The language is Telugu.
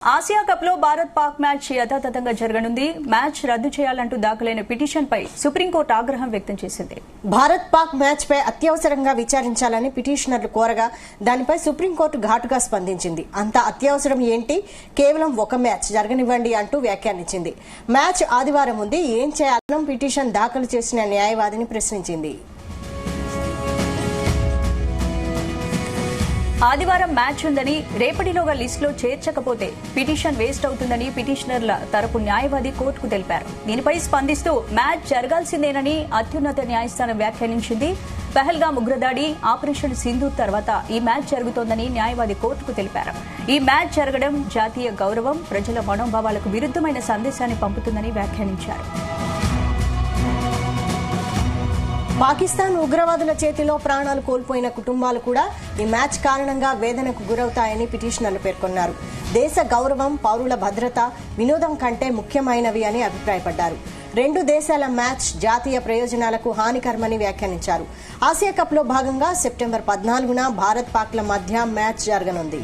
ఆసియా కప్ లో భారత్ పాక్ మ్యాచ్ యథాతథంగా జరగనుంది. మ్యాచ్ రద్దు చేయాలంటూ దాఖలైన పిటిషన్ పై సుప్రీంకోర్టు ఆగ్రహం వ్యక్తం చేసింది. భారత్ పాక్ మ్యాచ్ పై అత్యవసరంగా విచారించాలని పిటిషనర్లు కోరగా దానిపై సుప్రీంకోర్టు ఘాటుగా స్పందించింది. అంత అత్యవసరం ఏంటి, కేవలం ఒక మ్యాచ్ జరగనివ్వండి అంటూ వ్యాఖ్యానించింది. మ్యాచ్ ఆదివారం ఉంది, ఏం చేయాలని పిటిషన్ దాఖలు చేసిన న్యాయవాదిని ప్రశ్నించింది. ఆదివారం మ్యాచ్ ఉందని రేపటిలోగా లిస్టులో చేర్చకపోతే పిటిషన్ వేస్ట్ అవుతుందని పిటిషనర్ల తరపు న్యాయవాది కోర్టుకు తెలిపారు. దీనిపై స్పందిస్తూ మ్యాచ్ జరగాల్సిందేనని అత్యున్నత న్యాయస్థానం వ్యాఖ్యానించింది. పహల్గామ్ ఉగ్రదాడి, ఆపరేషన్ సింధూర్ తర్వాత ఈ మ్యాచ్ జరుగుతోందని న్యాయవాది కోర్టుకు తెలిపారు. ఈ మ్యాచ్ జరగడం జాతీయ గౌరవం, ప్రజల మనోభావాలకు విరుద్దమైన సందేశాన్ని పంపుతుందని వ్యాఖ్యానించారు. పాకిస్తాన్ ఉగ్రవాదుల చేతిలో ప్రాణాలు కోల్పోయిన కుటుంబాలు కూడా ఈ మ్యాచ్ కారణంగా వేదనకు గురవుతాయని పిటిషనర్లు పేర్కొన్నారు. దేశ గౌరవం, పౌరుల భద్రత వినోదం కంటే ముఖ్యమైనవి అని అభిప్రాయపడ్డారు. రెండు దేశాల మ్యాచ్ జాతీయ ప్రయోజనాలకు హానికరమని వ్యాఖ్యానించారు. ఆసియా కప్ లో భాగంగా సెప్టెంబర్ 14న భారత్ పాక్ల మధ్య మ్యాచ్ జరగనుంది.